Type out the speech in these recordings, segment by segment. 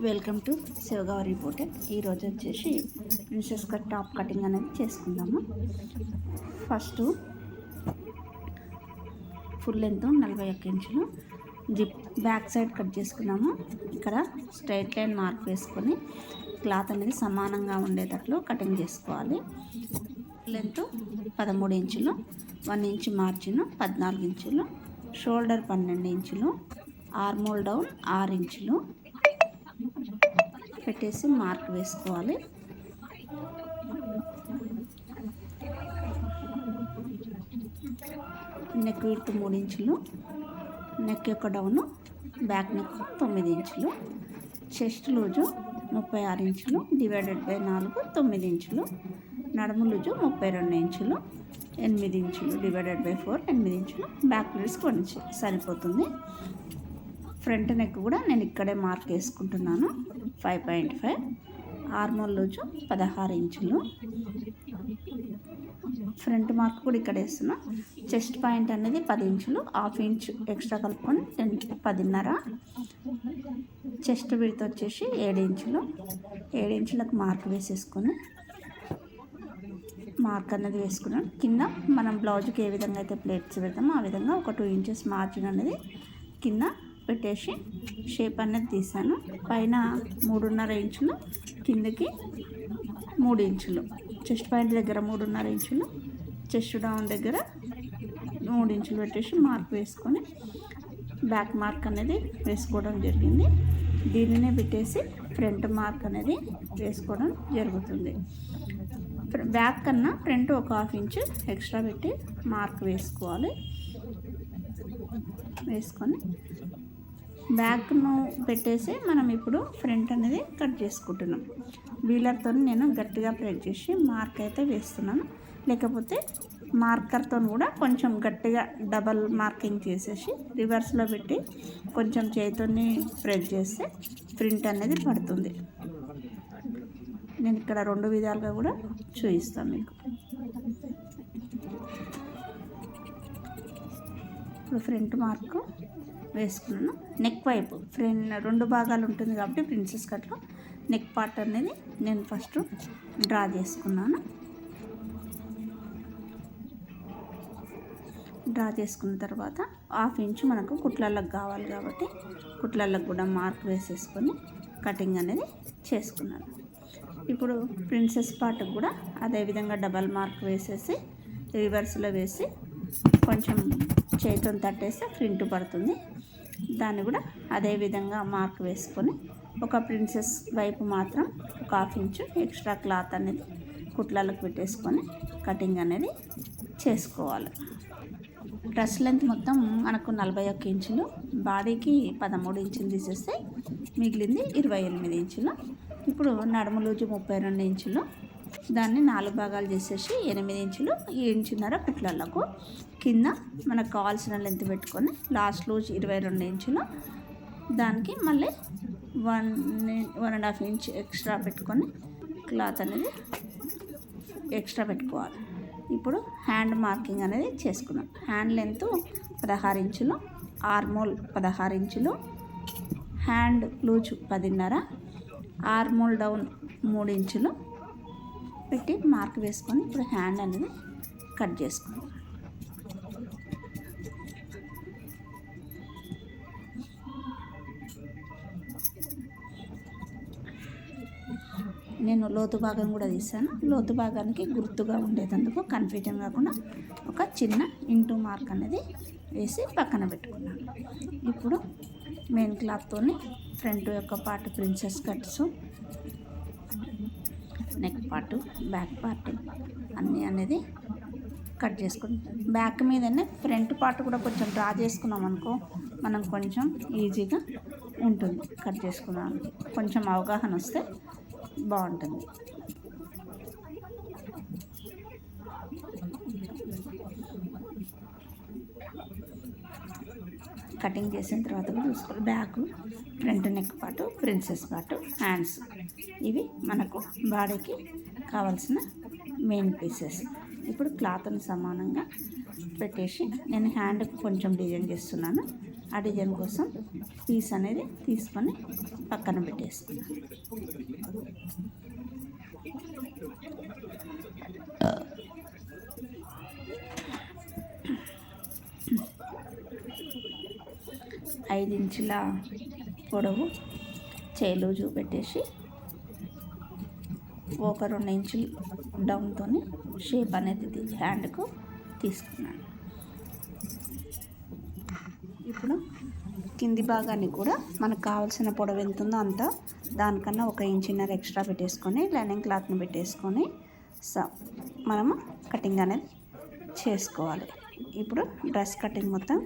Welcome to శివగారి reporter. ఈరోజు వచ్చేసి princess cut top cutting అనేది చేసుకుందాము. ఫస్ట్ ఫుల్ లెంత్ 41 ఇంచులు జిప్ బ్యాక్ సైడ్ కట్ చేసుకున్నాము. ఇక్కడ స్ట్రైట్ లైన్ మార్క్ వేసుకొని క్లాత్ అనేది సమానంగా ఉండేటట్లు కటింగ్ చేసుకోవాలి. లెంత్ 13 ఇంచులు, 1 ఇంచు మార్జిన్ 14 ఇంచులు, షోల్డర్ 12 ఇంచులు, ఆర్మోల్ డౌన్ 6 ఇంచులు పెట్టేసి మార్క్ వేసుకోవాలి. నెక్ విడ్త్ 3 ఇంచులు, నెక్ యొక్క డౌన్ బ్యాక్ నెక్ 9 ఇంచులు, చెస్ట్ లూజు 36 ఇంచులు డివైడెడ్ బై 4 9 ఇంచులు, నడుము లూజు 32 ఇంచులు 8 ఇంచులు డివైడెడ్ బై 4 8 ఇంచులు, బ్యాక్ పీస్ కొంచెం సరిపోతుంది. ఫ్రంట్ నెక్ కూడా నేను ఇక్కడే మార్క్ వేసుకుంటున్నాను 5.5. ఆర్మోల్ లూజు 16 ఇంచులు, ఫ్రంట్ మార్క్ కూడా ఇక్కడ వేస్తున్నా. చెస్ట్ పాయింట్ అనేది 10 ఇంచులు, హాఫ్ ఇంచ్ ఎక్స్ట్రా కలుపుకొని 10.5. చెస్ట్ విడ్త్ వచ్చేసి 7 ఇంచులు, 7 ఇంచులకు మార్క్ వేసేసుకొని మార్క్ అనేది వేసుకున్నాం. కింద మనం బ్లౌజ్కి ఏ విధంగా అయితే ప్లేట్స్ పెడతామో ఆ విధంగా ఒక 2 ఇంచెస్ మార్జిన్ అనేది కింద పెట్టేసి షేప్ అనేది తీసాను. పైన 3.5 ఇంచులు, కిందకి 3 ఇంచులు, చెస్ట్ పాయింట్ దగ్గర 3.5 ఇంచులు, చెస్ట్ డౌన్ దగ్గర 3 ఇంచులు పెట్టేసి మార్క్ వేసుకొని బ్యాక్ మార్క్ అనేది వేసుకోవడం జరిగింది. దీనినే పెట్టేసి ఫ్రంట్ మార్క్ అనేది వేసుకోవడం జరుగుతుంది. బ్యాక్ కన్నా ఫ్రంట్ ఒక హాఫ్ ఇంచు ఎక్స్ట్రా పెట్టి మార్క్ వేసుకోవాలి. వేసుకొని బ్యాక్ను పెట్టేసి మనం ఇప్పుడు ఫ్రంట్ అనేది కట్ చేసుకుంటున్నాం. వీలర్తో నేను గట్టిగా ప్రెస్ చేసి మార్క్ అయితే వేస్తున్నాను. లేకపోతే మార్కర్తో కూడా కొంచెం గట్టిగా డబల్ మార్కింగ్ చేసేసి రివర్స్లో పెట్టి కొంచెం చేతిని ప్రెస్ చేస్తే ప్రింట్ అనేది పడుతుంది. నేను ఇక్కడ 2 విధాలుగా కూడా చూపిస్తాను మీకు. ఇప్పుడు ఫ్రంట్ మార్క్ వేసుకున్నాను. నెక్ వైపు ఫ్రంట్ 2 భాగాలు ఉంటుంది కాబట్టి ప్రిన్సెస్ కట్లో నెక్ పార్ట్ అనేది నేను ఫస్ట్ డ్రా చేసుకున్నాను. డ్రా చేసుకున్న తర్వాత హాఫ్ ఇంచు మనకు కుట్లలకు కావాలి కాబట్టి కుట్లలకు కూడా మార్క్ వేసేసుకొని కటింగ్ అనేది చేసుకున్నాను. ఇప్పుడు ప్రిన్సెస్ పార్ట్ కూడా అదేవిధంగా డబల్ మార్క్ వేసేసి రివర్స్లో వేసి కొంచెం చేతితో తట్టేస్తే ప్రింట్ పడుతుంది. దాన్ని కూడా అదేవిధంగా మార్క్ వేసుకొని ఒక ప్రిన్సెస్ వైపు మాత్రం ఒక హాఫ్ ఇంచు ఎక్స్ట్రా క్లాత్ అనేది కుట్లలకు పెట్టేసుకొని కటింగ్ అనేది చేసుకోవాలి. డ్రెస్ లెంత్ మొత్తం మనకు 41 ఇంచులు, బాడీకి 13 ఇంచులు తీసేస్తే మిగిలింది 28 ఇంచులు. ఇప్పుడు నడుము లూజు 32 ఇంచులు, దాన్ని 4 భాగాలు చేసేసి 8 ఇంచులు 1.5 కుట్లలకు కింద మనకు కావాల్సిన లెంత్ పెట్టుకొని లాస్ట్ లూజ్ 22 ఇంచులు, దానికి మళ్ళీ 1.5 ఇంచ్ ఎక్స్ట్రా పెట్టుకొని క్లాత్ అనేది ఎక్స్ట్రా పెట్టుకోవాలి. ఇప్పుడు హ్యాండ్ మార్కింగ్ అనేది చేసుకున్నాం. హ్యాండ్ లెంత్ 16 ఇంచులు, ఆర్మోల్ 16 ఇంచులు, హ్యాండ్ లూజ్ 10.5, ఆర్మోల్ డౌన్ 3 ఇంచులు పెట్టి మార్క్ వేసుకొని ఇప్పుడు హ్యాండ్ అనేది కట్ చేసుకున్నాం. నేను లోతు భాగం కూడా తీసాను. లోతు భాగానికి గుర్తుగా ఉండేటందుకు కన్ఫ్యూజన్ కాకుండా ఒక చిన్న ఇంటూ మార్క్ అనేది వేసి పక్కన పెట్టుకున్నాను. ఇప్పుడు మెయిన్ క్లాత్తో ఫ్రంట్ యొక్క part princess cuts, neck part, back part అన్నీ అనేది కట్ చేసుకుంటాం. బ్యాక్ మీదనే ఫ్రంట్ పార్ట్ కూడా కొంచెం డ్రా చేసుకున్నాం అనుకో మనం కొంచెం ఈజీగా ఉంటుంది. కట్ చేసుకున్నాం కొంచెం అవగాహన వస్తే బాగుంటుంది. కటింగ్ చేసిన తర్వాత కూడా చూసుకోవాలి. Back, front neck part, princess part, hands ఇవి మనకు బాడీకి కావాల్సిన మెయిన్ పీసెస్. ఇప్పుడు క్లాత్ని సమానంగా పెట్టేసి నేను హ్యాండ్కి కొంచెం డిజైన్ చేస్తున్నాను. ఆ డిజైన్ కోసం పీస్ అనేది తీసుకొని పక్కన పెట్టేసుకున్నాను. ఐదు ఇంచుల పొడవు చేలు చూపెట్టేసి ఒక 2 ఇంచులు డౌన్తో షేప్ అనేది హ్యాండ్కు తీసుకున్నాను. ఇప్పుడు కింది భాగాన్ని కూడా మనకు కావాల్సిన పొడవు ఎంత ఉందో అంత దానికన్నా 1 ఇంచున్నర ఎక్స్ట్రా పెట్టేసుకొని లైనింగ్ క్లాత్ని పెట్టేసుకొని మనము కటింగ్ అనేది చేసుకోవాలి. ఇప్పుడు డ్రెస్ కటింగ్ మొత్తం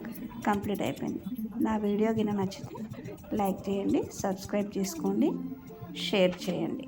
కంప్లీట్ అయిపోయింది. నా వీడియో గిన నచ్చితే లైక్ చేయండి, సబ్స్క్రైబ్ చేసుకోండి, షేర్ చేయండి.